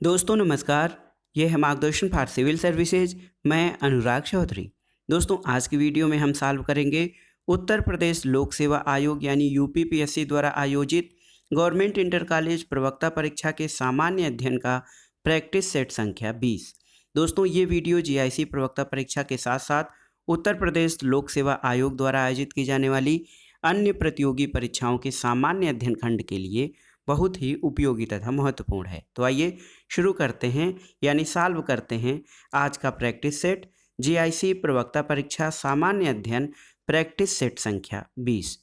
दोस्तों नमस्कार। ये है मार्गदर्शन फॉर सिविल सर्विसेज। मैं अनुराग चौधरी। दोस्तों आज की वीडियो में हम सॉल्व करेंगे उत्तर प्रदेश लोक सेवा आयोग यानी यूपीपीएससी द्वारा आयोजित गवर्नमेंट इंटर कॉलेज प्रवक्ता परीक्षा के सामान्य अध्ययन का प्रैक्टिस सेट संख्या 20। दोस्तों ये वीडियो जीआईसी प्रवक्ता परीक्षा के साथ साथ उत्तर प्रदेश लोक सेवा आयोग द्वारा आयोजित की जाने वाली अन्य प्रतियोगी परीक्षाओं के सामान्य अध्ययन खंड के लिए बहुत ही उपयोगी तथा महत्वपूर्ण है। तो आइए शुरू करते हैं यानी सॉल्व करते हैं आज का प्रैक्टिस सेट जीआईसी प्रवक्ता परीक्षा सामान्य अध्ययन प्रैक्टिस सेट संख्या 20।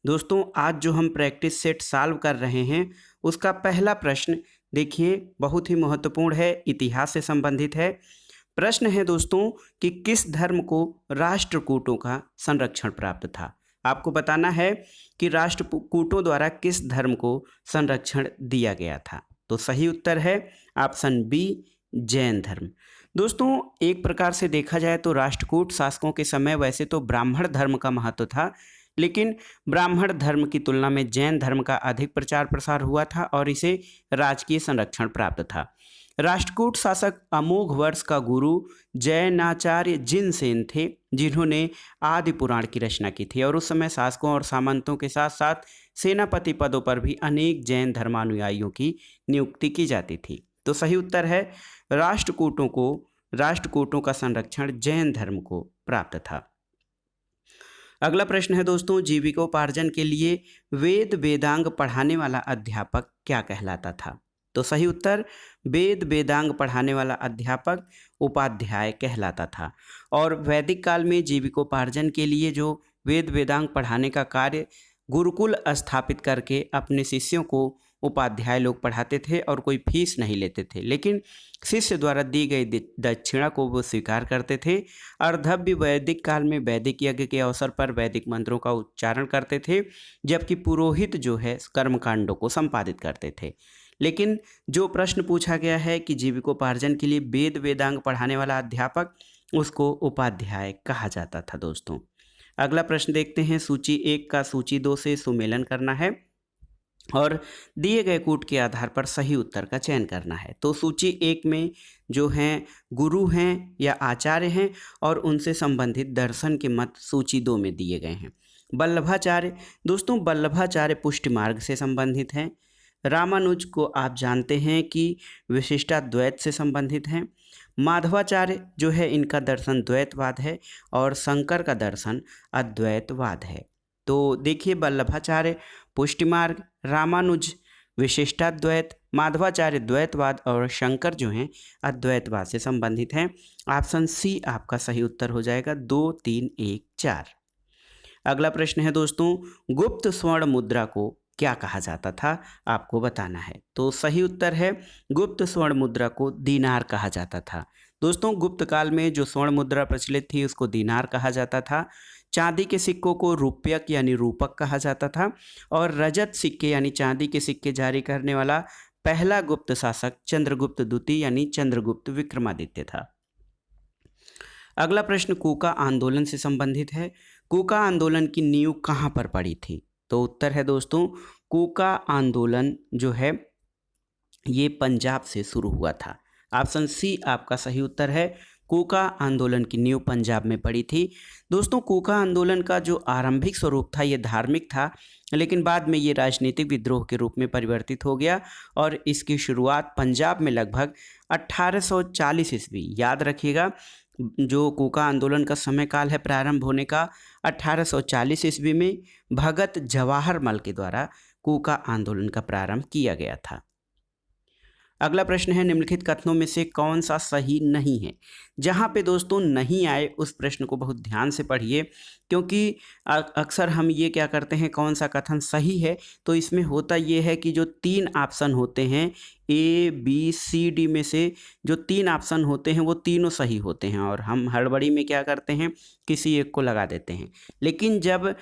दोस्तों आज जो हम प्रैक्टिस सेट सॉल्व कर रहे हैं उसका पहला प्रश्न देखिए बहुत ही महत्वपूर्ण है, इतिहास से संबंधित है। प्रश्न है दोस्तों कि किस धर्म को राष्ट्रकूटों का संरक्षण प्राप्त था। आपको बताना है कि राष्ट्रकूटों द्वारा किस धर्म को संरक्षण दिया गया था। तो सही उत्तर है ऑप्शन बी, जैन धर्म। दोस्तों एक प्रकार से देखा जाए तो राष्ट्रकूट शासकों के समय वैसे तो ब्राह्मण धर्म का महत्व था, लेकिन ब्राह्मण धर्म की तुलना में जैन धर्म का अधिक प्रचार प्रसार हुआ था और इसे राजकीय संरक्षण प्राप्त था। राष्ट्रकूट शासक अमोघ वर्ष का गुरु जैनाचार्य जिनसेन थे, जिन्होंने आदि पुराण की रचना की थी और उस समय शासकों और सामंतों के साथ साथ सेनापति पदों पर भी अनेक जैन धर्मानुयायियों की नियुक्ति की जाती थी। तो सही उत्तर है राष्ट्रकूटों का संरक्षण जैन धर्म को प्राप्त था। अगला प्रश्न है दोस्तों, जीविकोपार्जन के लिए वेद वेदांग पढ़ाने वाला अध्यापक क्या कहलाता था। तो सही उत्तर वेद वेदांग पढ़ाने वाला अध्यापक उपाध्याय कहलाता था। और वैदिक काल में जीविकोपार्जन के लिए जो वेद वेदांग पढ़ाने का कार्य गुरुकुल स्थापित करके अपने शिष्यों को उपाध्याय लोग पढ़ाते थे और कोई फीस नहीं लेते थे, लेकिन शिष्य द्वारा दी गई दक्षिणा को वो स्वीकार करते थे। अर्धव्य वैदिक काल में वैदिक यज्ञ के अवसर पर वैदिक मंत्रों का उच्चारण करते थे, जबकि पुरोहित जो है कर्मकांडों को संपादित करते थे। लेकिन जो प्रश्न पूछा गया है कि जीविकोपार्जन के लिए वेद वेदांग पढ़ाने वाला अध्यापक, उसको उपाध्याय कहा जाता था। दोस्तों अगला प्रश्न देखते हैं। सूची 1 का सूची 2 से सुमेलन करना है और दिए गए कूट के आधार पर सही उत्तर का चयन करना है। तो सूची 1 में जो हैं गुरु हैं या आचार्य हैं और उनसे संबंधित दर्शन के मत सूची 2 में दिए गए हैं। वल्लभाचार्य, दोस्तों वल्लभाचार्य पुष्टि मार्ग से संबंधित हैं। रामानुज को आप जानते हैं कि विशिष्टाद्वैत से संबंधित हैं। माधवाचार्य जो है इनका दर्शन द्वैतवाद है और शंकर का दर्शन अद्वैतवाद है। तो देखिए वल्लभाचार्य पुष्टि मार्ग, रामानुज विशिष्टाद्वैत, माधवाचार्य द्वैतवाद और शंकर जो हैं अद्वैतवाद से संबंधित हैं। ऑप्शन सी आपका सही उत्तर हो जाएगा 2, 3, 1, 4। अगला प्रश्न है दोस्तों, गुप्त स्वर्ण मुद्रा को क्या कहा जाता था, आपको बताना है। तो सही उत्तर है गुप्त स्वर्ण मुद्रा को दीनार कहा जाता था। दोस्तों गुप्त काल में जो स्वर्ण मुद्रा प्रचलित थी उसको दीनार कहा जाता था। चांदी के सिक्कों को रुपयक यानी रूपक कहा जाता था और रजत सिक्के यानी चांदी के सिक्के जारी करने वाला पहला गुप्त शासक चंद्रगुप्त द्वितीय यानी चंद्रगुप्त विक्रमादित्य था। अगला प्रश्न कूका आंदोलन से संबंधित है। कूका आंदोलन की नींव कहाँ पर पड़ी थी। तो उत्तर है दोस्तों कूका आंदोलन जो है ये पंजाब से शुरू हुआ था। ऑप्शन सी आपका सही उत्तर है, कूका आंदोलन की नींव पंजाब में पड़ी थी। दोस्तों कूका आंदोलन का जो आरंभिक स्वरूप था ये धार्मिक था, लेकिन बाद में ये राजनीतिक विद्रोह के रूप में परिवर्तित हो गया और इसकी शुरुआत पंजाब में लगभग 1840 ईस्वी, याद रखिएगा जो कूका आंदोलन का समय काल है प्रारंभ होने का 1840 ईस्वी में भगत जवाहर मल के द्वारा कूका आंदोलन का प्रारंभ किया गया था। अगला प्रश्न है निम्नलिखित कथनों में से कौन सा सही नहीं है। जहाँ पे दोस्तों नहीं आए उस प्रश्न को बहुत ध्यान से पढ़िए, क्योंकि अक्सर हम ये क्या करते हैं कौन सा कथन सही है, तो इसमें होता ये है कि जो 3 ऑप्शन होते हैं ए बी सी डी में से जो 3 ऑप्शन होते हैं वो तीनों सही होते हैं और हम हड़बड़ी में क्या करते हैं किसी एक को लगा देते हैं। लेकिन जब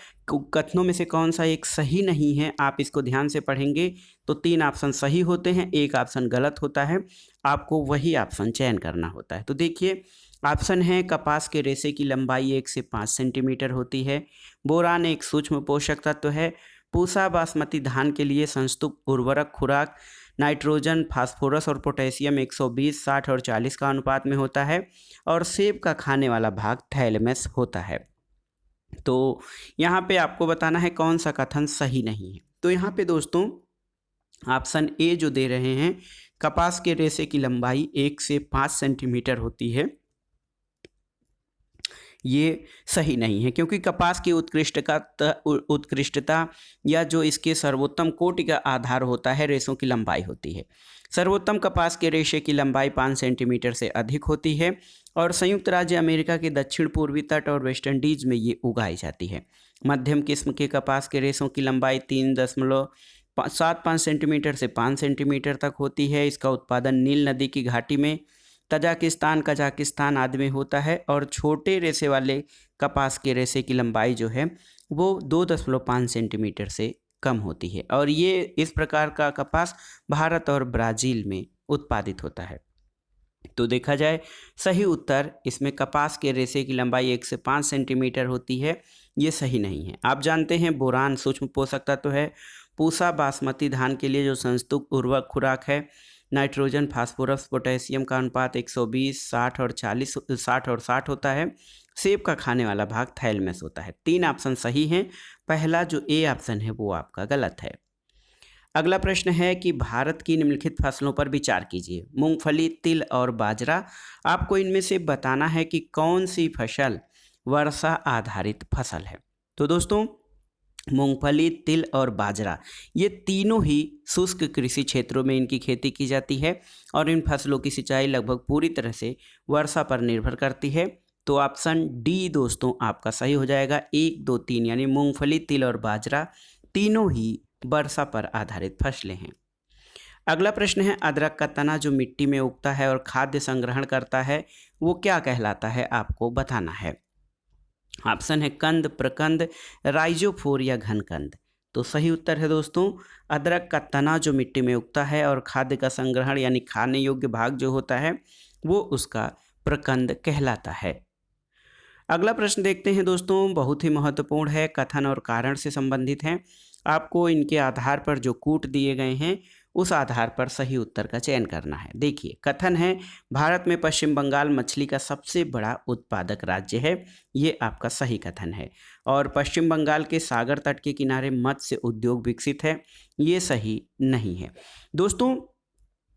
कथनों में से कौन सा एक सही नहीं है आप इसको ध्यान से पढ़ेंगे तो 3 ऑप्शन सही होते हैं, एक ऑप्शन गलत होता है, आपको वही ऑप्शन चयन करना होता है। तो देखिए ऑप्शन है कपास के रेशे की लंबाई 1 से 5 सेंटीमीटर होती है, बोरान एक सूक्ष्म पोषक तत्व है, पूसा बासमती धान के लिए संस्तुप उर्वरक खुराक नाइट्रोजन, फास्फोरस और पोटेशियम 120, 60 और 40 का अनुपात में होता है और सेब का खाने वाला भाग थैलेमस होता है। तो यहाँ पे आपको बताना है कौन सा कथन सही नहीं है। तो यहाँ पे दोस्तों ऑप्शन ए जो दे रहे हैं, कपास के रेशे की लंबाई 1 से 5 सेंटीमीटर होती है, ये सही नहीं है, क्योंकि कपास की उत्कृष्टता या जो इसके सर्वोत्तम कोटि का आधार होता है रेशों की लंबाई होती है। सर्वोत्तम कपास के रेशे की लंबाई 5 सेंटीमीटर से अधिक होती है और संयुक्त राज्य अमेरिका के दक्षिण पूर्वी तट और वेस्ट इंडीज में ये उगाई जाती है। मध्यम किस्म के कपास के रेशों की लंबाई 3.75 सेंटीमीटर से 5 सेंटीमीटर तक होती है। इसका उत्पादन नील नदी की घाटी में, तजाकिस्तान, कजाकिस्तान आदि में होता है और छोटे रेशे वाले कपास के रेशे की लंबाई जो है वो 2.5 सेंटीमीटर से कम होती है और ये इस प्रकार का कपास भारत और ब्राज़ील में उत्पादित होता है। तो देखा जाए सही उत्तर इसमें कपास के रेशे की लंबाई 1 से 5 सेंटीमीटर होती है, ये सही नहीं है। आप जानते हैं बोरान सूक्ष्म पोषक तत्व है। पूसा बासमती धान के लिए जो संस्तुक उर्वरक खुराक है, नाइट्रोजन, फास्फोरस, पोटेशियम का अनुपात 120, 60 और 60 होता है। सेब का खाने वाला भाग थैलेमस होता है। 3 ऑप्शन सही हैं, पहला जो ए ऑप्शन है वो आपका गलत है। अगला प्रश्न है कि भारत की निम्नलिखित फसलों पर विचार कीजिए। मूंगफली, तिल और बाजरा। आपको इनमें से बताना है कि कौन सी फसल वर्षा आधारित फसल है। तो दोस्तों मूंगफली, तिल और बाजरा ये तीनों ही शुष्क कृषि क्षेत्रों में इनकी खेती की जाती है और इन फसलों की सिंचाई लगभग पूरी तरह से वर्षा पर निर्भर करती है। तो ऑप्शन डी दोस्तों आपका सही हो जाएगा। 1, 2, 3 यानी मूंगफली, तिल और बाजरा तीनों ही वर्षा पर आधारित फसलें हैं। अगला प्रश्न है अदरक का तना जो मिट्टी में उगता है और खाद्य संग्रहण करता है वो क्या कहलाता है, आपको बताना है। ऑप्शन है कंद, प्रकंद, राइजोफोर या घनकंद। तो सही उत्तर है दोस्तों अदरक का तना जो मिट्टी में उगता है और खाद्य का संग्रहण यानी खाने योग्य भाग जो होता है वो उसका प्रकंद कहलाता है। अगला प्रश्न देखते हैं दोस्तों, बहुत ही महत्वपूर्ण है, कथन और कारण से संबंधित है। आपको इनके आधार पर जो कूट दिए गए हैं उस आधार पर सही उत्तर का चयन करना है। देखिए कथन है भारत में पश्चिम बंगाल मछली का सबसे बड़ा उत्पादक राज्य है, ये आपका सही कथन है। और पश्चिम बंगाल के सागर तट के किनारे मत्स्य उद्योग विकसित है, ये सही नहीं है। दोस्तों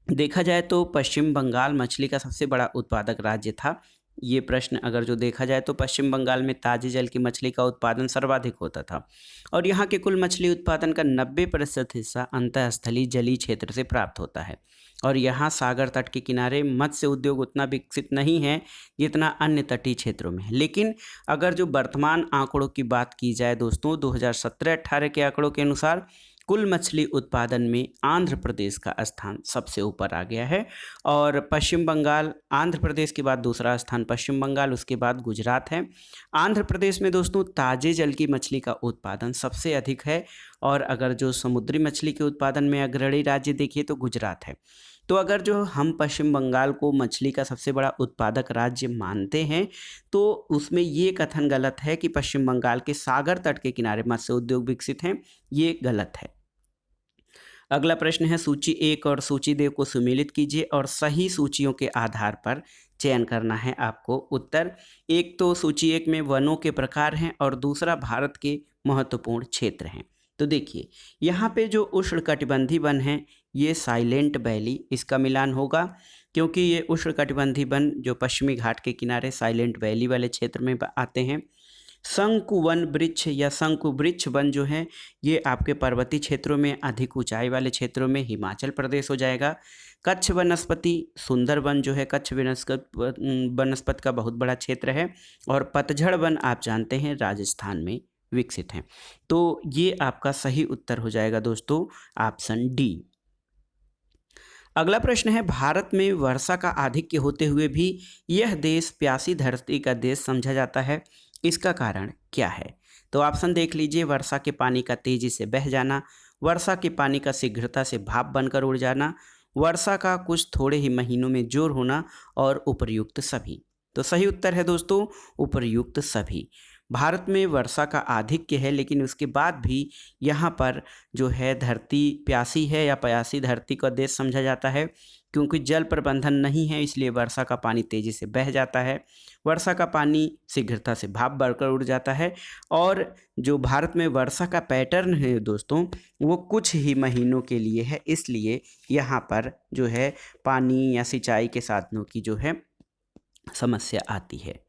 देखा जाए तो पश्चिम बंगाल मछली का सबसे बड़ा उत्पादक राज्य था। ये प्रश्न अगर जो देखा जाए तो पश्चिम बंगाल में ताजे जल की मछली का उत्पादन सर्वाधिक होता था और यहाँ के कुल मछली उत्पादन का 90% हिस्सा अंतःस्थलीय जलीय क्षेत्र से प्राप्त होता है और यहाँ सागर तट के किनारे मत्स्य उद्योग उतना विकसित नहीं है जितना अन्य तटीय क्षेत्रों में है। लेकिन अगर जो वर्तमान आंकड़ों की बात की जाए दोस्तों 2017-18 के आंकड़ों के अनुसार कुल मछली उत्पादन में आंध्र प्रदेश का स्थान सबसे ऊपर आ गया है और पश्चिम बंगाल, आंध्र प्रदेश के बाद दूसरा स्थान पश्चिम बंगाल, उसके बाद गुजरात है। आंध्र प्रदेश में दोस्तों ताजे जल की मछली का उत्पादन सबसे अधिक है और अगर जो समुद्री मछली के उत्पादन में अग्रणी राज्य देखिए तो गुजरात है। तो अगर जो हम पश्चिम बंगाल को मछली का सबसे बड़ा उत्पादक राज्य मानते हैं तो उसमें ये कथन गलत है कि पश्चिम बंगाल के सागर तट के किनारे मत्स्य उद्योग विकसित हैं, ये गलत है। अगला प्रश्न है सूची 1 और सूची 2 को सुमेलित कीजिए और सही सूचियों के आधार पर चयन करना है आपको उत्तर। एक तो सूची 1 में वनों के प्रकार हैं और दूसरा भारत के महत्वपूर्ण क्षेत्र हैं। तो देखिए यहाँ पे जो उष्णकटिबंधीय वन हैं ये साइलेंट वैली इसका मिलान होगा क्योंकि ये उष्णकटिबंधीय वन जो पश्चिमी घाट के किनारे साइलेंट वैली वाले क्षेत्र में आते हैं। शंकु वन वृक्ष या शंकु वृक्ष वन जो है ये आपके पर्वतीय क्षेत्रों में, अधिक ऊंचाई वाले क्षेत्रों में हिमाचल प्रदेश हो जाएगा। कच्छ वनस्पति, सुंदर वन जो है कच्छ वनस्पति का बहुत बड़ा क्षेत्र है और पतझड़ वन आप जानते हैं राजस्थान में विकसित हैं। तो ये आपका सही उत्तर हो जाएगा दोस्तों ऑप्शन डी। अगला प्रश्न है भारत में वर्षा का आधिक्य होते हुए भी यह देश प्यासी धरती का देश समझा जाता है, इसका कारण क्या है। तो ऑप्शन देख लीजिए, वर्षा के पानी का तेजी से बह जाना, वर्षा के पानी का शीघ्रता से भाप बनकर उड़ जाना, वर्षा का कुछ थोड़े ही महीनों में जोर होना और उपर्युक्त सभी। तो सही उत्तर है दोस्तों उपर्युक्त सभी। भारत में वर्षा का आधिक्य है, लेकिन उसके बाद भी यहाँ पर जो है धरती प्यासी है या प्यासी धरती का देश समझा जाता है, क्योंकि जल प्रबंधन नहीं है, इसलिए वर्षा का पानी तेज़ी से बह जाता है। वर्षा का पानी शीघ्रता से भाप बढ़कर उड़ जाता है और जो भारत में वर्षा का पैटर्न है दोस्तों, वो कुछ ही महीनों के लिए है, इसलिए यहाँ पर जो है पानी या सिंचाई के साधनों की जो है समस्या आती है।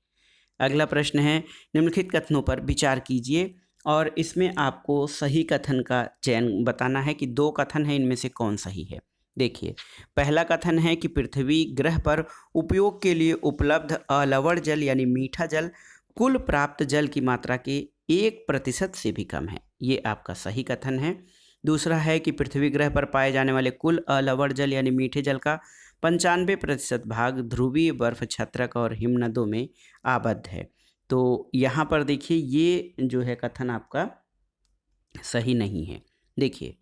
अगला प्रश्न है, निम्नलिखित कथनों पर विचार कीजिए और इसमें आपको सही कथन का चयन बताना है कि 2 कथन है, इनमें से कौन सही है। देखिए, पहला कथन है कि पृथ्वी ग्रह पर उपयोग के लिए उपलब्ध अलवण जल यानी मीठा जल कुल प्राप्त जल की मात्रा के 1% से भी कम है। ये आपका सही कथन है। दूसरा है कि पृथ्वी ग्रह पर पाए जाने वाले कुल अलवण जल यानी मीठे जल का 95% भाग ध्रुवीय बर्फ छत्रक और हिमनदों में आबद्ध है। तो यहाँ पर देखिए, ये जो है कथन आपका सही नहीं है। देखिए,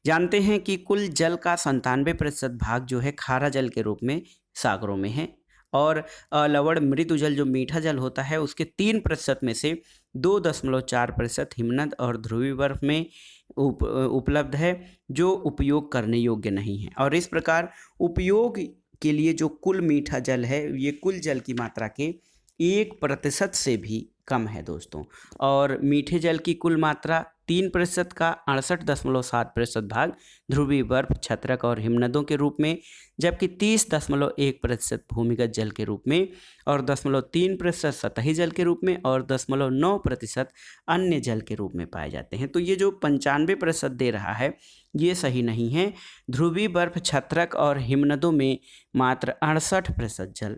जानते हैं कि कुल जल का 97% भाग जो है खारा जल के रूप में सागरों में है और अलवण मृदु जल जो मीठा जल होता है उसके 3% में से 2.4% हिमनद और ध्रुवीय बर्फ में उपलब्ध है, जो उपयोग करने योग्य नहीं है। और इस प्रकार उपयोग के लिए जो कुल मीठा जल है, ये कुल जल की मात्रा के 1% से भी कम है दोस्तों। और मीठे जल की कुल मात्रा 3% का 68.7% भाग ध्रुवीय बर्फ छत्रक और हिमनदों के रूप में, जबकि 30.1% भूमिगत जल के रूप में और 0.3% सतही जल के रूप में और 0.9% अन्य जल के रूप में पाए जाते हैं। तो ये जो 95% दे रहा है, ये सही नहीं है। ध्रुवीय बर्फ छत्रक और हिमनदों में मात्र 68% जल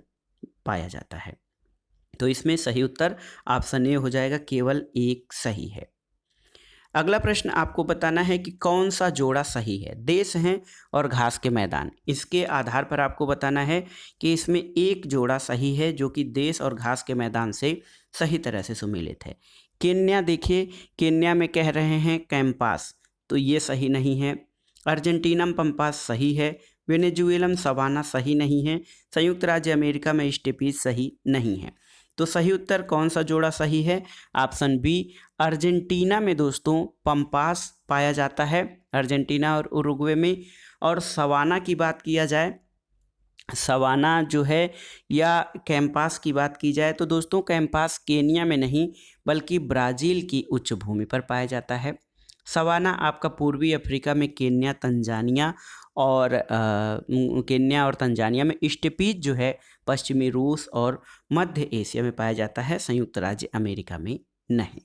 पाया जाता है। तो इसमें सही उत्तर ऑप्शन ए हो जाएगा, केवल एक सही है। अगला प्रश्न आपको बताना है कि कौन सा जोड़ा सही है। देश हैं और घास के मैदान, इसके आधार पर आपको बताना है कि इसमें एक जोड़ा सही है जो कि देश और घास के मैदान से सही तरह से सुमेलित है। केन्या देखिए, केन्या में कह रहे हैं कैंपास, तो ये सही नहीं है। अर्जेंटीना पंपास सही है। वेनेजुएलम सवाना सही नहीं है। संयुक्त राज्य अमेरिका में स्टेपीज सही नहीं है। तो सही उत्तर कौन सा जोड़ा सही है? ऑप्शन बी, अर्जेंटीना में दोस्तों पंपास पाया जाता है, अर्जेंटीना और उरुग्वे में। और सवाना की बात किया जाए, सवाना जो है या कैंपास की बात की जाए तो दोस्तों कैंपास केन्या में नहीं बल्कि ब्राज़ील की उच्च भूमि पर पाया जाता है। सवाना आपका पूर्वी अफ्रीका में केन्या तंजानिया और केन्या और तंजानिया में। स्टेपीज जो है पश्चिमी रूस और मध्य एशिया में पाया जाता है, संयुक्त राज्य अमेरिका में नहीं।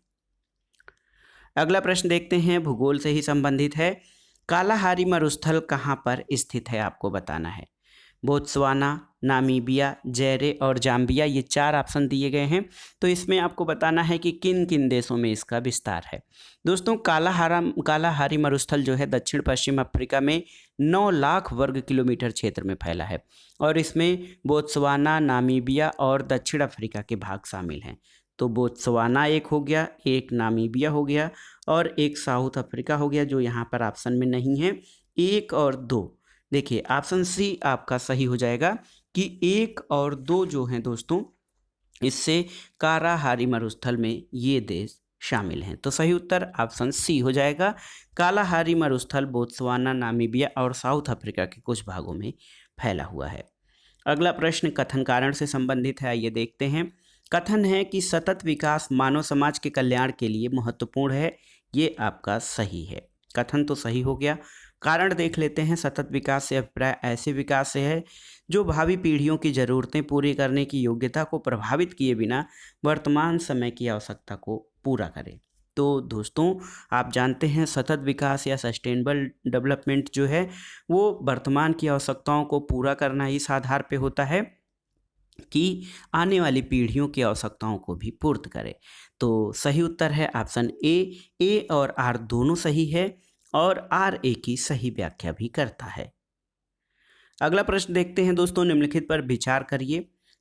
अगला प्रश्न देखते हैं, भूगोल से ही संबंधित है। कालाहारी मरुस्थल कहाँ पर स्थित है आपको बताना है। बोत्सवाना, नामीबिया, जैरे और जाम्बिया, ये 4 ऑप्शन दिए गए हैं। तो इसमें आपको बताना है कि किन किन देशों में इसका विस्तार है। दोस्तों कालाहारी मरुस्थल जो है दक्षिण पश्चिम अफ्रीका में 9 लाख वर्ग किलोमीटर क्षेत्र में फैला है और इसमें बोत्सवाना, नामीबिया और दक्षिण अफ्रीका के भाग शामिल हैं। तो बोत्सवाना एक हो गया, एक नामीबिया हो गया और एक साउथ अफ्रीका हो गया, जो यहाँ पर ऑप्शन में नहीं है। 1 और 2, देखिए ऑप्शन सी आपका सही हो जाएगा कि 1 और 2 जो हैं दोस्तों, इससे कालाहारी मरुस्थल में ये देश शामिल हैं। तो सही उत्तर ऑप्शन सी हो जाएगा। कालाहारी मरुस्थल बोत्सवाना, नामीबिया और साउथ अफ्रीका के कुछ भागों में फैला हुआ है। अगला प्रश्न कथन कारण से संबंधित है, आइए देखते हैं। कथन है कि सतत विकास मानव समाज के कल्याण के लिए महत्वपूर्ण है, ये आपका सही है। कथन तो सही हो गया। कारण देख लेते हैं। सतत विकास से अभिप्राय ऐसे विकास से है जो भावी पीढ़ियों की ज़रूरतें पूरी करने की योग्यता को प्रभावित किए बिना वर्तमान समय की आवश्यकता को पूरा करे। तो दोस्तों आप जानते हैं सतत विकास या सस्टेनेबल डेवलपमेंट जो है वो वर्तमान की आवश्यकताओं को पूरा करना इस आधार पे होता है कि आने वाली पीढ़ियों की आवश्यकताओं को भी पूर्त करे। तो सही उत्तर है ऑप्शन ए और आर दोनों सही है और आर ए की सही व्याख्या भी करता है। अगला प्रश्न देखते हैं दोस्तों, निम्नलिखित पर विचार करिए।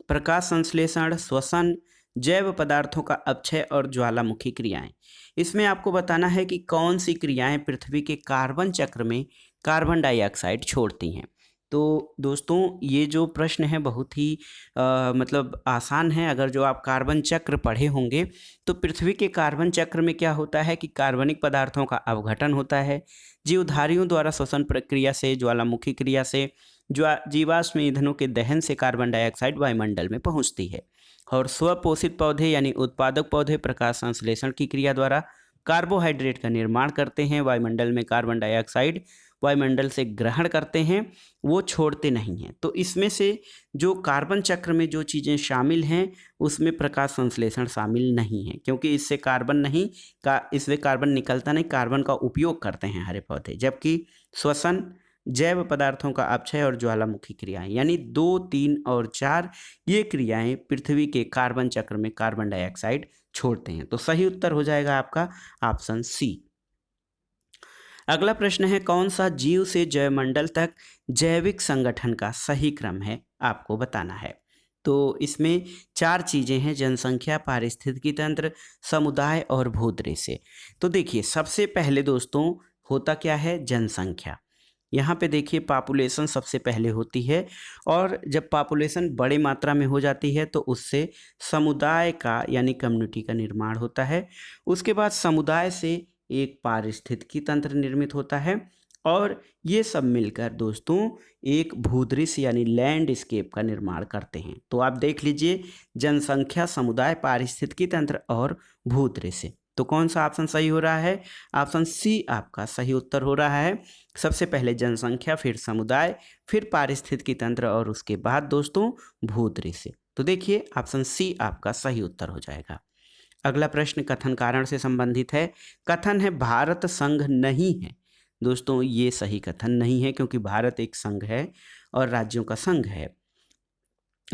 प्रकाश संश्लेषण, श्वसन, जैव पदार्थों का अपक्षय और ज्वालामुखी क्रियाएं। इसमें आपको बताना है कि कौन सी क्रियाएं पृथ्वी के कार्बन चक्र में कार्बन डाइऑक्साइड छोड़ती हैं। तो दोस्तों ये जो प्रश्न है बहुत ही मतलब आसान है। अगर जो आप कार्बन चक्र पढ़े होंगे तो पृथ्वी के कार्बन चक्र में क्या होता है कि कार्बनिक पदार्थों का अवघटन होता है, जीवधारियों द्वारा श्वसन प्रक्रिया से, ज्वालामुखी क्रिया से, जीवाश्म ईंधनों के दहन से कार्बन डाइऑक्साइड वायुमंडल में पहुंचती है, और स्वपोषित पौधे यानी उत्पादक पौधे प्रकाश संश्लेषण की क्रिया द्वारा कार्बोहाइड्रेट का निर्माण करते हैं, वायुमंडल में कार्बन डाइऑक्साइड वायुमंडल से ग्रहण करते हैं, वो छोड़ते नहीं हैं। तो इसमें से जो कार्बन चक्र में जो चीज़ें शामिल हैं उसमें प्रकाश संश्लेषण शामिल नहीं है, क्योंकि इससे इसमें कार्बन निकलता नहीं, कार्बन का उपयोग करते हैं हरे पौधे। जबकि श्वसन, जैव पदार्थों का अपक्षय और ज्वालामुखी क्रियाएं यानी 2, 3 और 4 ये क्रियाएं पृथ्वी के कार्बन चक्र में कार्बन डाइऑक्साइड छोड़ते हैं। तो सही उत्तर हो जाएगा आपका ऑप्शन सी। अगला प्रश्न है, कौन सा जीव से जैवमंडल तक जैविक संगठन का सही क्रम है, आपको बताना है। तो इसमें 4 चीज़ें हैं, जनसंख्या, पारिस्थितिकी तंत्र, समुदाय और भूदृश्य। तो देखिए सबसे पहले दोस्तों होता क्या है, जनसंख्या। यहाँ पे देखिए पॉपुलेशन सबसे पहले होती है, और जब पॉपुलेशन बड़ी मात्रा में हो जाती है तो उससे समुदाय का यानी कम्युनिटी का निर्माण होता है। उसके बाद समुदाय से एक पारिस्थितिकी तंत्र निर्मित होता है, और ये सब मिलकर दोस्तों एक भूदृश्य यानी लैंडस्केप का निर्माण करते हैं। तो आप देख लीजिए जनसंख्या, समुदाय, पारिस्थितिकी तंत्र और भूदृश्य। तो कौन सा ऑप्शन सही हो रहा है, ऑप्शन सी आपका सही उत्तर हो रहा है। सबसे पहले जनसंख्या, फिर समुदाय, फिर पारिस्थितिकी तंत्र और उसके बाद दोस्तों भूदृश्य। तो देखिए ऑप्शन सी आपका सही उत्तर हो जाएगा। अगला प्रश्न कथन कारण से संबंधित है। कथन है भारत संघ नहीं है। दोस्तों ये सही कथन नहीं है, क्योंकि भारत एक संघ है और राज्यों का संघ है।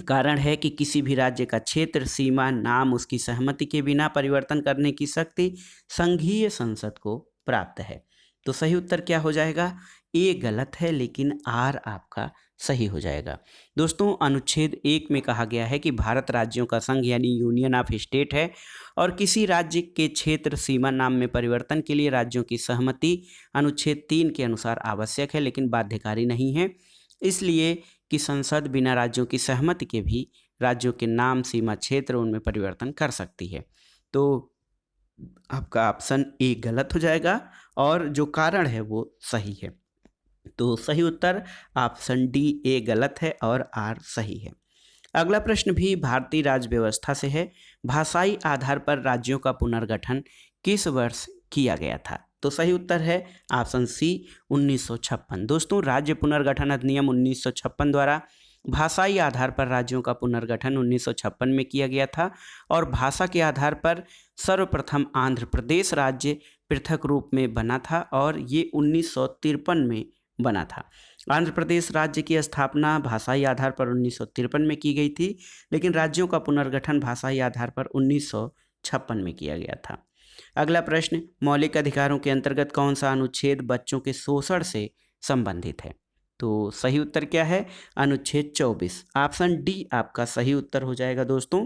कारण है कि किसी भी राज्य का क्षेत्र, सीमा, नाम उसकी सहमति के बिना परिवर्तन करने की शक्ति संघीय संसद को प्राप्त है। तो सही उत्तर क्या हो जाएगा, ए गलत है, लेकिन आर आपका सही हो जाएगा। दोस्तों अनुच्छेद 1 में कहा गया है कि भारत राज्यों का संघ यानी यूनियन ऑफ स्टेट है, और किसी राज्य के क्षेत्र, सीमा, नाम में परिवर्तन के लिए राज्यों की सहमति अनुच्छेद 3 के अनुसार आवश्यक है, लेकिन बाध्यकारी नहीं है। इसलिए कि संसद बिना राज्यों की सहमति के भी राज्यों के नाम, सीमा, क्षेत्र उनमें परिवर्तन कर सकती है। तो आपका ऑप्शन ए गलत हो जाएगा, और जो कारण है वो सही है। तो सही उत्तर ऑप्शन डी ए गलत है और आर सही है। अगला प्रश्न भी भारतीय राज्य व्यवस्था से है। भाषाई आधार पर राज्यों का पुनर्गठन किस वर्ष किया गया था? तो सही उत्तर है ऑप्शन सी 1956। दोस्तों राज्य पुनर्गठन अधिनियम 1956 द्वारा भाषाई आधार पर राज्यों का पुनर्गठन 1956 में किया गया था, और भाषा के आधार पर सर्वप्रथम आंध्र प्रदेश राज्य पृथक रूप में बना था, और ये 1953 में बना था। आंध्र प्रदेश राज्य की स्थापना भाषाई आधार पर 1953 में की गई थी, लेकिन राज्यों का पुनर्गठन भाषाई आधार पर 1956 में किया गया था। अगला प्रश्न, मौलिक अधिकारों के अंतर्गत कौन सा अनुच्छेद बच्चों के शोषण से संबंधित है? तो सही उत्तर क्या है, अनुच्छेद 24। ऑप्शन डी आपका सही उत्तर हो जाएगा। दोस्तों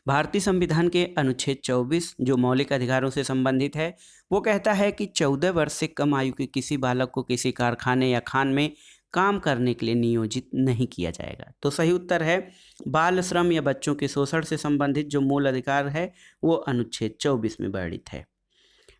भारतीय संविधान के अनुच्छेद 24 जो मौलिक अधिकारों से संबंधित है, वो कहता है कि 14 वर्ष से कम आयु के किसी बालक को किसी कारखाने या खान में काम करने के लिए नियोजित नहीं किया जाएगा। तो सही उत्तर है बाल श्रम या बच्चों के शोषण से संबंधित जो मूल अधिकार है वो अनुच्छेद 24 में वर्णित है।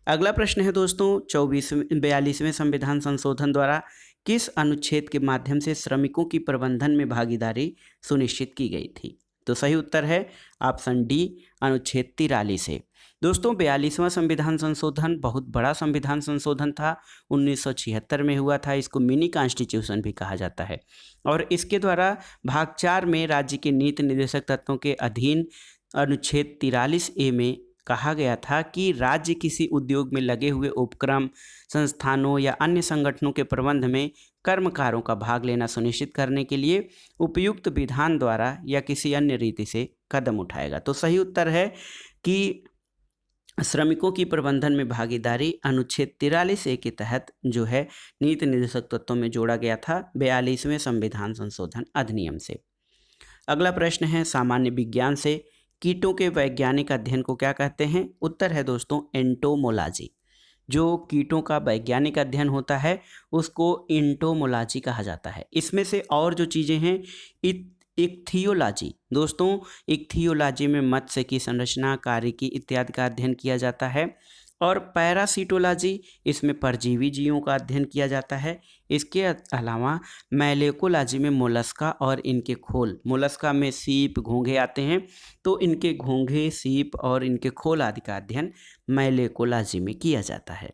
अगला प्रश्न है दोस्तों 42वें संविधान संशोधन द्वारा किस अनुच्छेद के माध्यम से श्रमिकों की प्रबंधन में भागीदारी सुनिश्चित की गई थी? तो सही उत्तर है ऑप्शन डी अनुच्छेद 43 से। दोस्तों 42वां संविधान संशोधन बहुत बड़ा संविधान संशोधन था, 1976 में हुआ था। इसको मिनी कॉन्स्टिट्यूशन भी कहा जाता है, और इसके द्वारा भाग 4 में राज्य के नीति निर्देशक तत्वों के अधीन अनुच्छेद 43A में कहा गया था कि राज्य किसी उद्योग में लगे हुए उपक्रम, संस्थानों या अन्य संगठनों के प्रबंध में कर्मकारों का भाग लेना सुनिश्चित करने के लिए उपयुक्त विधान द्वारा या किसी अन्य रीति से कदम उठाएगा। तो सही उत्तर है कि श्रमिकों की प्रबंधन में भागीदारी अनुच्छेद 43A के तहत जो है नीति निर्देशक तत्वों में जोड़ा गया था 42वें संविधान संशोधन अधिनियम से। अगला प्रश्न है सामान्य विज्ञान से, कीटों के वैज्ञानिक अध्ययन को क्या कहते हैं? उत्तर है दोस्तों एंटोमोलॉजी। जो कीटों का वैज्ञानिक अध्ययन होता है उसको इंटोमोलॉजी कहा जाता है। इसमें से और जो चीज़ें हैं, इक्थियोलॉजी दोस्तों, इक्थियोलॉजी में मत्स्य की संरचना, कार्यकी इत्यादि का अध्ययन किया जाता है। और पैरासिटोलॉजी, इसमें परजीवी जीवों का अध्ययन किया जाता है। इसके अलावा मैलेकोलॉजी में मोलस्का और इनके खोल, मोलस्का में सीप, घोंघे आते हैं, तो इनके घोंघे, सीप और इनके खोल आदि का अध्ययन मैलेकोलॉजी में किया जाता है।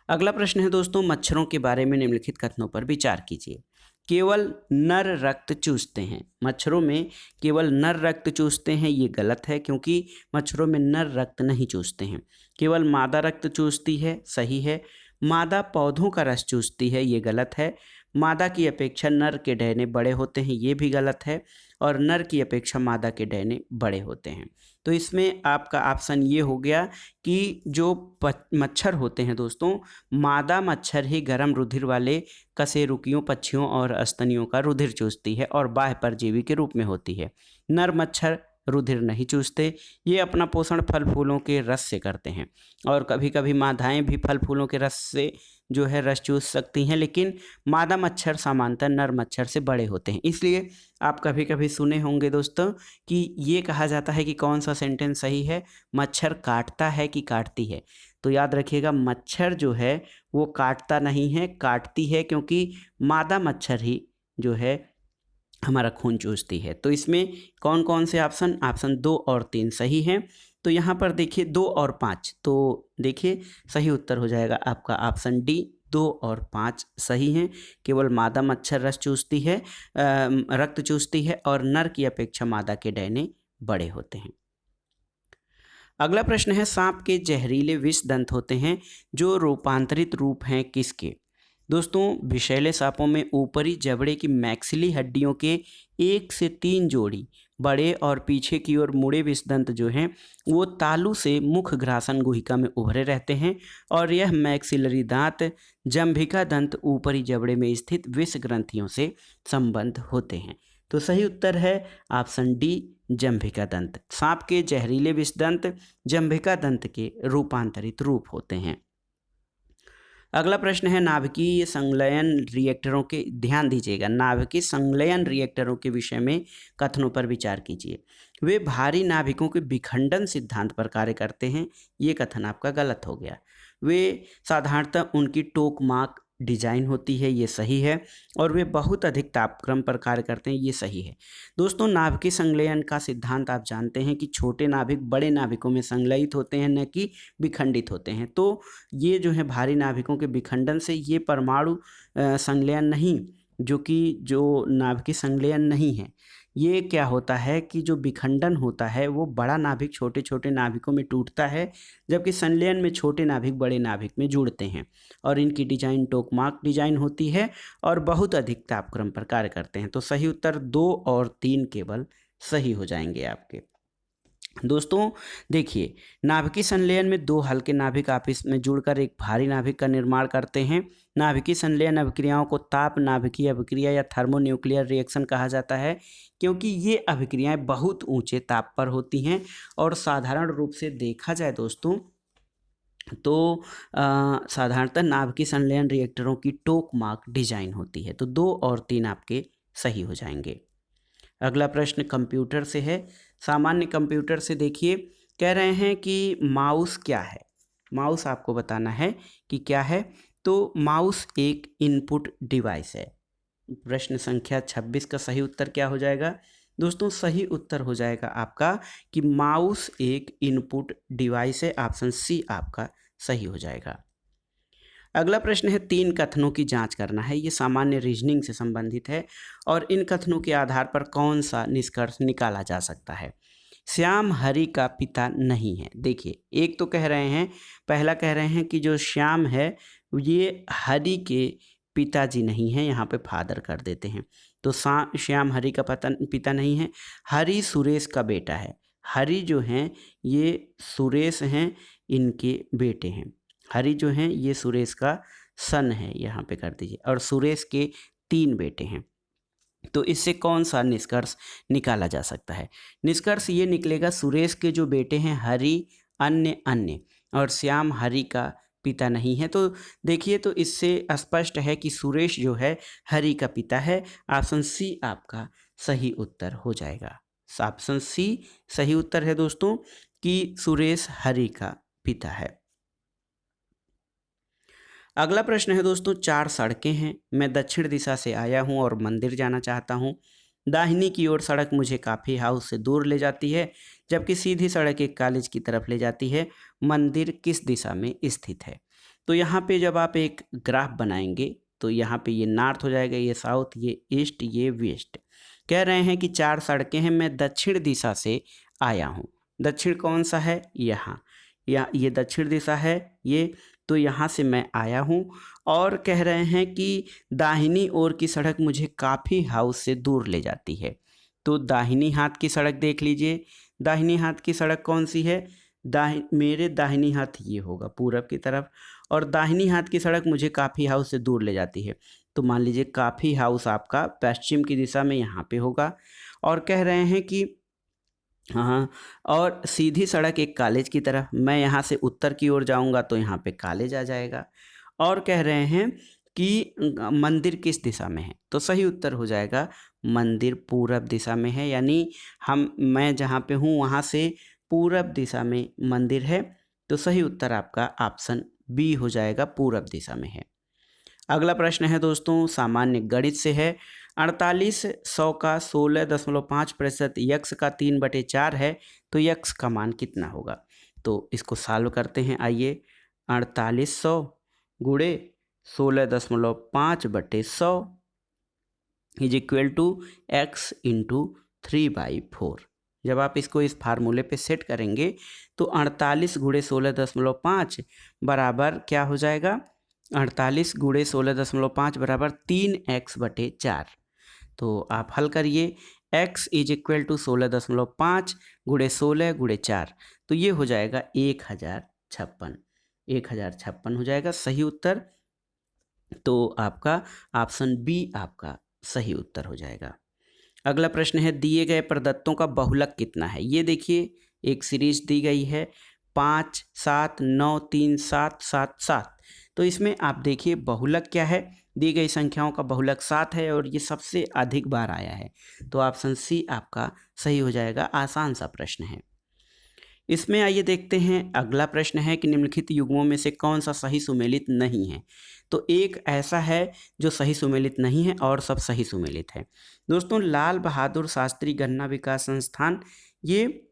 अगला प्रश्न है दोस्तों, मच्छरों के बारे में निम्नलिखित कथनों पर विचार कीजिए। केवल नर रक्त चूसते हैं, मच्छरों में केवल नर रक्त चूसते हैं, ये गलत है, क्योंकि मच्छरों में नर रक्त नहीं चूसते हैं। केवल मादा रक्त चूसती है, सही है। मादा पौधों का रस चूसती है, ये गलत है। मादा की अपेक्षा नर के डहने बड़े होते हैं, ये भी गलत है। और नर की अपेक्षा मादा के डहने बड़े होते हैं। तो इसमें आपका ऑप्शन ये हो गया कि जो मच्छर होते हैं दोस्तों, मादा मच्छर ही गर्म रुधिर वाले कशेरुकियों, पक्षियों और स्तनियों का रुधिर चूसती है और बाह्य परजीवी के रूप में होती है। नर मच्छर रुधिर नहीं चूसते, ये अपना पोषण फल फूलों के रस से करते हैं। और कभी कभी मादाएं भी फल फूलों के रस से जो है रस चूस सकती हैं, लेकिन मादा मच्छर सामान्यतः नर मच्छर से बड़े होते हैं। इसलिए आप कभी कभी सुने होंगे दोस्तों कि ये कहा जाता है कि कौन सा सेंटेंस सही है, मच्छर काटता है कि काटती है। तो याद रखिएगा, मच्छर जो है वो काटता नहीं है, काटती है, क्योंकि मादा मच्छर ही जो है हमारा खून चूसती है। तो इसमें कौन कौन से ऑप्शन 2 और 3 सही हैं। तो यहाँ पर देखिए 2 और 5, तो देखिए सही उत्तर हो जाएगा आपका ऑप्शन डी, 2 और 5 सही हैं। केवल मादा मच्छर रस चूसती है, रक्त चूसती है, और नर की अपेक्षा मादा के डहने बड़े होते हैं। अगला प्रश्न है, सांप के जहरीले विष दंत होते हैं जो रूपांतरित रूप हैं किसके। दोस्तों, विषैले सांपों में ऊपरी जबड़े की मैक्सिली हड्डियों के 1 से 3 जोड़ी बड़े और पीछे की ओर मुड़े विषदंत जो हैं वो तालू से मुख ग्रासन गुहिका में उभरे रहते हैं, और यह मैक्सिलरी दांत जंभिका दंत ऊपरी जबड़े में स्थित विष ग्रंथियों से संबद्ध होते हैं। तो सही उत्तर है ऑप्शन डी, जंभिका दंत। सांप के जहरीले विषदंत जंभिका दंत के रूपांतरित रूप होते हैं। अगला प्रश्न है, नाभिकीय संलयन रिएक्टरों के, ध्यान दीजिएगा, नाभिकीय संलयन रिएक्टरों के विषय में कथनों पर विचार कीजिए। वे भारी नाभिकों के विखंडन सिद्धांत पर कार्य करते हैं, ये कथन आपका गलत हो गया। वे साधारणतः उनकी टोकमाक डिजाइन होती है, ये सही है। और वे बहुत अधिक तापक्रम पर कार्य करते हैं, ये सही है। दोस्तों, नाभिकीय संलयन का सिद्धांत आप जानते हैं कि छोटे नाभिक बड़े नाभिकों में संलयित होते हैं, न कि विखंडित होते हैं। तो ये जो है भारी नाभिकों के विखंडन से, ये परमाणु संलयन नहीं, जो नाभिकीय संलयन नहीं है, ये क्या होता है कि जो विखंडन होता है वो बड़ा नाभिक छोटे छोटे नाभिकों में टूटता है, जबकि संलयन में छोटे नाभिक बड़े नाभिक में जुड़ते हैं, और इनकी डिजाइन टोकमाक डिजाइन होती है और बहुत अधिक तापक्रम पर कार्य करते हैं। तो सही उत्तर 2 और 3 केवल सही हो जाएंगे आपके। दोस्तों देखिए, नाभिकीय संलयन में 2 हल्के नाभिक आपस में जुड़कर एक भारी नाभिक का निर्माण करते हैं। नाभिकीय संलयन अभिक्रियाओं को ताप नाभिकीय अभिक्रिया या थर्मोन्यूक्लियर रिएक्शन कहा जाता है, क्योंकि ये अभिक्रियाएं बहुत ऊंचे ताप पर होती हैं। और साधारण रूप से देखा जाए दोस्तों तो साधारणतः नाभिकीय संलयन रिएक्टरों की टोकमाक डिजाइन होती है। तो 2 और 3 आपके सही हो जाएंगे। अगला प्रश्न कंप्यूटर से है। सामान्य कंप्यूटर से देखिए, कह रहे हैं कि माउस क्या है। माउस आपको बताना है कि क्या है। तो माउस एक इनपुट डिवाइस है। प्रश्न संख्या 26 का सही उत्तर क्या हो जाएगा दोस्तों? सही उत्तर हो जाएगा आपका कि माउस एक इनपुट डिवाइस है। ऑप्शन सी आपका सही हो जाएगा। अगला प्रश्न है, 3 कथनों की जांच करना है। ये सामान्य रीजनिंग से संबंधित है और इन कथनों के आधार पर कौन सा निष्कर्ष निकाला जा सकता है। श्याम हरि का पिता नहीं है। देखिए, एक तो कह रहे हैं, पहला कह रहे हैं कि जो श्याम है ये हरि के पिताजी नहीं है, यहाँ पे फादर कर देते हैं। तो श्याम हरि का पिता नहीं है। हरि सुरेश का बेटा है। हरि जो हैं ये सुरेश हैं, इनके बेटे हैं। हरि जो हैं ये सुरेश का सन है, यहाँ पे कर दीजिए। और सुरेश के 3 बेटे हैं। तो इससे कौन सा निष्कर्ष निकाला जा सकता है? निष्कर्ष ये निकलेगा, सुरेश के जो बेटे हैं हरि अन्य और श्याम हरि का पिता नहीं है। तो देखिए, तो इससे स्पष्ट है कि सुरेश जो है हरि का पिता है। ऑप्शन सी आपका सही उत्तर हो जाएगा। ऑप्शन सी सही उत्तर है दोस्तों कि सुरेश हरि का पिता है। अगला प्रश्न है दोस्तों, 4 सड़कें हैं, मैं दक्षिण दिशा से आया हूं और मंदिर जाना चाहता हूं। दाहिनी की ओर सड़क मुझे काफ़ी हाउस से दूर ले जाती है, जबकि सीधी सड़क एक कॉलेज की तरफ ले जाती है। मंदिर किस दिशा में स्थित है? तो यहाँ पे जब आप एक ग्राफ बनाएंगे तो यहाँ पे ये नॉर्थ हो जाएगा, ये साउथ, ये ईस्ट, ये वेस्ट। कह रहे हैं कि 4 सड़कें हैं, मैं दक्षिण दिशा से आया हूँ। दक्षिण कौन सा है? यहाँ, या ये दक्षिण दिशा है ये, तो यहाँ से मैं आया हूँ। और कह रहे हैं कि दाहिनी ओर की सड़क मुझे काफ़ी हाउस से दूर ले जाती है। तो दाहिनी हाथ की सड़क देख लीजिए, दाहिनी हाथ की सड़क कौन सी है? मेरे दाहिनी हाथ ये होगा पूरब की तरफ, और दाहिनी हाथ की सड़क मुझे काफ़ी हाउस से दूर ले जाती है। तो मान लीजिए काफ़ी हाउस आपका पश्चिम की दिशा में यहाँ पे होगा। और कह रहे हैं कि हाँ, और सीधी सड़क एक कॉलेज की तरफ, मैं यहाँ से उत्तर की ओर जाऊँगा तो यहाँ पे कॉलेज आ जाएगा। और कह रहे हैं कि मंदिर किस दिशा में है? तो सही उत्तर हो जाएगा मंदिर पूरब दिशा में है, यानी मैं जहाँ पे हूँ वहाँ से पूरब दिशा में मंदिर है। तो सही उत्तर आपका ऑप्शन बी हो जाएगा, पूरब दिशा में है। अगला प्रश्न है दोस्तों, सामान्य गणित से है। 4800 का 16.5% यक्स का 3/4 है, तो यक्स का मान कितना होगा? तो इसको सॉल्व करते हैं, आइए। 4800 गुणे 16.5/100 is equal to X into 3/4। जब आप इसको इस फार्मूले पे सेट करेंगे तो 48 गुणे 16.5 बराबर क्या हो जाएगा? 48 गुणे 16.5 बराबर 3x/4। तो आप हल करिए, x इज इक्वल टू 16.5 गुणे 16 गुणे 4, तो ये हो जाएगा 1056। 1056 हो जाएगा सही उत्तर। तो आपका ऑप्शन बी आपका सही उत्तर हो जाएगा। अगला प्रश्न है, दिए गए प्रदत्तों का बहुलक कितना है? ये देखिए, एक सीरीज दी गई है 5 7 9 3 7 7 7। तो इसमें आप देखिए बहुलक क्या है? दी गई संख्याओं का बहुलक 7 है और ये सबसे अधिक बार आया है। तो ऑप्शन सी आपका सही हो जाएगा। आसान सा प्रश्न है। इसमें आइए देखते हैं, अगला प्रश्न है कि निम्नलिखित युग्मों में से कौन सा सही सुमेलित नहीं है? तो एक ऐसा है जो सही सुमेलित नहीं है और सब सही सुमेलित है। दोस्तों, लाल बहादुर शास्त्री गन्ना विकास संस्थान, ये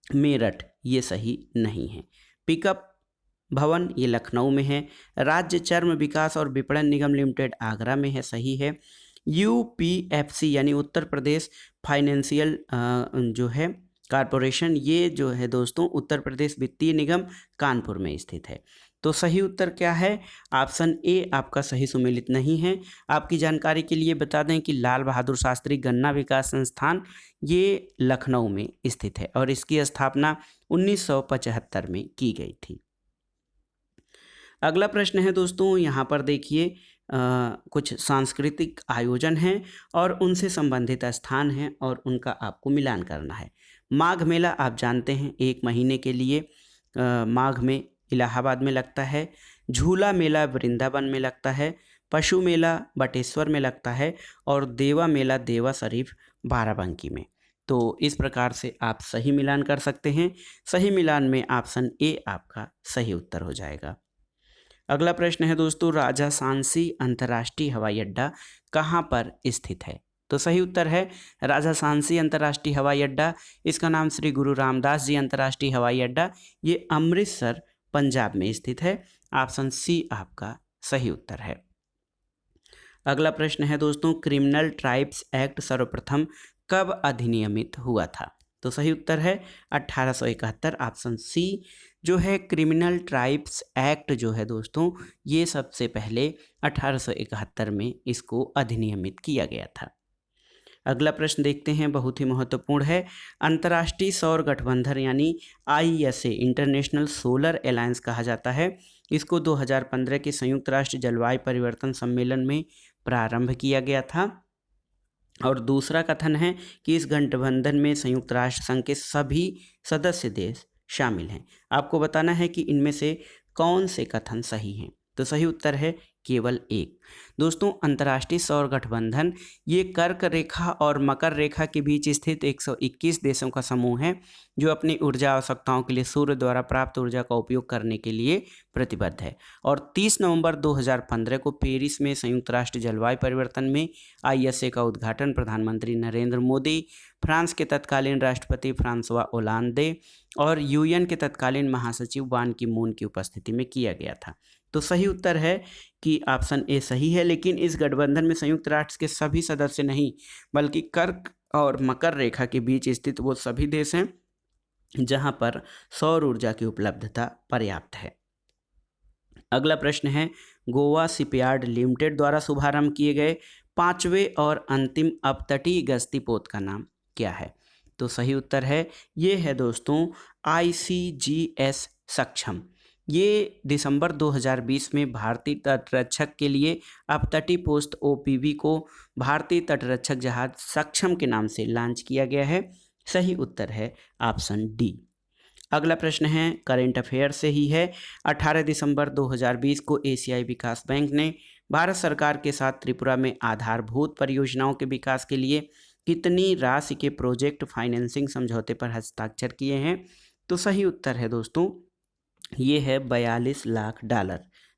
मेरठ, ये सही नहीं है। पिकअप भवन, ये लखनऊ में है। राज्य चर्म विकास और विपणन निगम लिमिटेड आगरा में है, सही है। यूपीएफसी यानी उत्तर प्रदेश फाइनेंशियल जो है कॉरपोरेशन, ये जो है दोस्तों उत्तर प्रदेश वित्तीय निगम कानपुर में स्थित है। तो सही उत्तर क्या है? ऑप्शन ए आपका सही सुमेलित नहीं है। आपकी जानकारी के लिए बता दें कि लाल बहादुर शास्त्री गन्ना विकास संस्थान ये लखनऊ में स्थित है और इसकी स्थापना 1975 में की गई थी। अगला प्रश्न है दोस्तों, यहाँ पर देखिए कुछ सांस्कृतिक आयोजन हैं और उनसे संबंधित स्थान हैं और उनका आपको मिलान करना है। माघ मेला आप जानते हैं 1 महीने के लिए माघ में इलाहाबाद में लगता है। झूला मेला वृंदावन में लगता है। पशु मेला बटेश्वर में लगता है और देवा मेला देवा शरीफ बाराबंकी में। तो इस प्रकार से आप सही मिलान कर सकते हैं। सही मिलान में ऑप्शन ए आपका सही उत्तर हो जाएगा। अगला प्रश्न है दोस्तों, राजा सांसी अंतर्राष्ट्रीय हवाई अड्डा कहाँ पर स्थित है? तो सही उत्तर है राजा सांसी अंतर्राष्ट्रीय हवाई अड्डा। इसका नाम श्री गुरु रामदास जी अंतर्राष्ट्रीय हवाई अड्डा, ये अमृतसर पंजाब में स्थित है। ऑप्शन सी आपका सही उत्तर है। अगला प्रश्न है दोस्तों, क्रिमिनल ट्राइब्स एक्ट सर्वप्रथम कब अधिनियमित हुआ था? तो सही उत्तर है 1871। ऑप्शन सी जो है क्रिमिनल ट्राइब्स एक्ट जो है दोस्तों, ये सबसे पहले 1871 में इसको अधिनियमित किया गया था। अगला प्रश्न देखते हैं, बहुत ही महत्वपूर्ण है। अंतर्राष्ट्रीय सौर गठबंधन यानी ISA इंटरनेशनल सोलर अलायंस कहा जाता है। इसको 2015 के संयुक्त राष्ट्र जलवायु परिवर्तन सम्मेलन में प्रारंभ किया गया था। और दूसरा कथन है कि इस गठबंधन में संयुक्त राष्ट्र संघ के सभी सदस्य देश शामिल हैं। आपको बताना है कि इनमें से कौन से कथन सही हैं। तो सही उत्तर है केवल एक। दोस्तों, अंतर्राष्ट्रीय सौर गठबंधन ये कर्क रेखा और मकर रेखा के बीच स्थित 121 देशों का समूह है जो अपनी ऊर्जा आवश्यकताओं के लिए सूर्य द्वारा प्राप्त ऊर्जा का उपयोग करने के लिए प्रतिबद्ध है। और 30 नवंबर 2015 को पेरिस में संयुक्त राष्ट्र जलवायु परिवर्तन में ISA का उद्घाटन प्रधानमंत्री नरेंद्र मोदी, फ्रांस के तत्कालीन राष्ट्रपति फ्रांसवा ओलांदे और UN के तत्कालीन महासचिव बान की मून की उपस्थिति में किया गया था। तो सही उत्तर है कि ऑप्शन ए सही है। लेकिन इस गठबंधन में संयुक्त राष्ट्र के सभी सदस्य नहीं, बल्कि कर्क और मकर रेखा के बीच स्थित वो सभी देश हैं जहां पर सौर ऊर्जा की उपलब्धता पर्याप्त है। अगला प्रश्न है, गोवा शिपयार्ड लिमिटेड द्वारा शुभारंभ किए गए 5वें और अंतिम अपतटीय गश्ती पोत का नाम क्या है? तो सही उत्तर है, ये है दोस्तों ICGS सक्षम। ये दिसंबर 2020 में भारतीय तटरक्षक के लिए अपतटीय पोस्ट OPV को भारतीय तटरक्षक जहाज सक्षम के नाम से लॉन्च किया गया है। सही उत्तर है ऑप्शन डी। अगला प्रश्न है, करेंट अफेयर से ही है। 18 दिसंबर 2020 को एशियाई विकास बैंक ने भारत सरकार के साथ त्रिपुरा में आधारभूत परियोजनाओं के विकास के लिए कितनी राशि के प्रोजेक्ट फाइनेंसिंग समझौते पर हस्ताक्षर किए हैं? तो सही उत्तर है दोस्तों, ये है $42 लाख।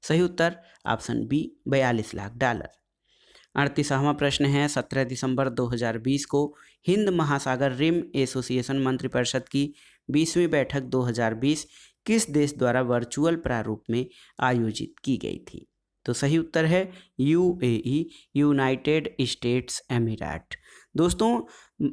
सही उत्तर ऑप्शन बी, $42 लाख। 38वां प्रश्न है, 17 दिसंबर 2020 को हिंद महासागर रिम एसोसिएशन मंत्रिपरिषद की 20वीं बैठक 2020 किस देश द्वारा वर्चुअल प्रारूप में आयोजित की गई थी? तो सही उत्तर है UAE, यूनाइटेड स्टेट्स एमिरेट। दोस्तों,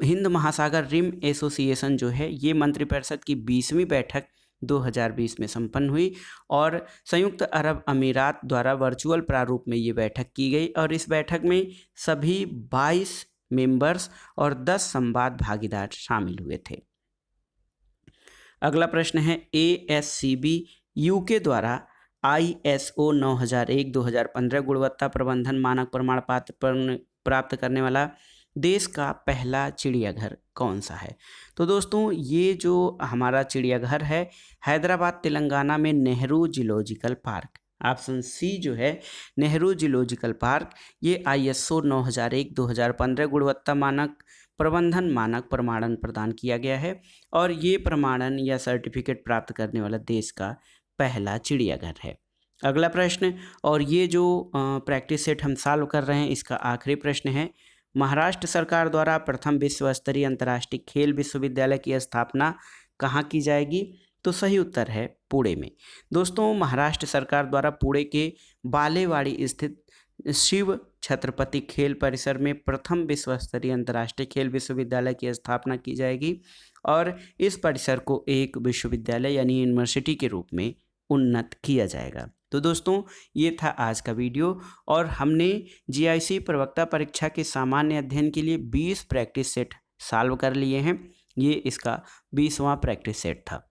हिंद महासागर रिम एसोसिएशन जो है ये मंत्रिपरिषद की 20वीं बैठक 2020 में संपन्न हुई और संयुक्त अरब अमीरात द्वारा वर्चुअल प्रारूप में ये बैठक की गई और इस बैठक में सभी 22 मेंबर्स और 10 संवाद भागीदार शामिल हुए थे। अगला प्रश्न है, ASCB UK द्वारा ISO 9001-2015 गुणवत्ता प्रबंधन मानक प्रमाण पत्र प्राप्त करने वाला देश का पहला चिड़ियाघर कौन सा है? तो दोस्तों, ये जो हमारा चिड़ियाघर है हैदराबाद तेलंगाना में Nehru zoological park, option C जो है नेहरू जूलॉजिकल पार्क, ये ISO 9001-2015 गुणवत्ता मानक प्रबंधन मानक प्रमाणन प्रदान किया गया है और ये प्रमाणन या सर्टिफिकेट प्राप्त करने वाला देश का पहला चिड़ियाघर है। अगला प्रश्न, और ये जो प्रैक्टिस सेट हम सॉल्व कर रहे हैं इसका आखिरी प्रश्न है, महाराष्ट्र सरकार द्वारा प्रथम विश्व स्तरीय अंतर्राष्ट्रीय खेल विश्वविद्यालय की स्थापना कहाँ की जाएगी? तो सही उत्तर है पुणे में। दोस्तों, महाराष्ट्र सरकार द्वारा पुणे के बालेवाड़ी स्थित शिव छत्रपति खेल परिसर में प्रथम विश्व स्तरीय अंतर्राष्ट्रीय खेल विश्वविद्यालय की स्थापना की जाएगी और इस परिसर को एक विश्वविद्यालय यानी यूनिवर्सिटी के रूप में उन्नत किया जाएगा। तो दोस्तों, ये था आज का वीडियो और हमने GIC प्रवक्ता परीक्षा के सामान्य अध्ययन के लिए 20 प्रैक्टिस सेट सॉल्व कर लिए हैं। ये इसका 20वां प्रैक्टिस सेट था।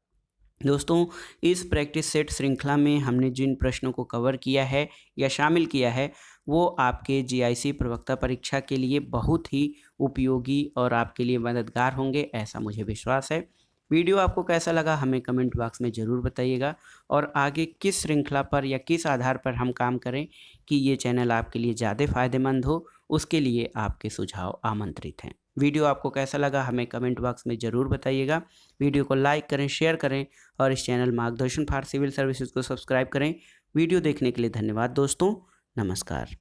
दोस्तों, इस प्रैक्टिस सेट श्रृंखला में हमने जिन प्रश्नों को कवर किया है या शामिल किया है वो आपके GIC प्रवक्ता परीक्षा के लिए बहुत ही उपयोगी और आपके लिए मददगार होंगे, ऐसा मुझे विश्वास है। वीडियो आपको कैसा लगा हमें कमेंट बॉक्स में ज़रूर बताइएगा और आगे किस श्रृंखला पर या किस आधार पर हम काम करें कि ये चैनल आपके लिए ज़्यादा फायदेमंद हो, उसके लिए आपके सुझाव आमंत्रित हैं। वीडियो आपको कैसा लगा हमें कमेंट बॉक्स में ज़रूर बताइएगा। वीडियो को लाइक करें, शेयर करें और इस चैनल मार्गदर्शन फॉर सिविल सर्विसेज को सब्सक्राइब करें। वीडियो देखने के लिए धन्यवाद दोस्तों, नमस्कार।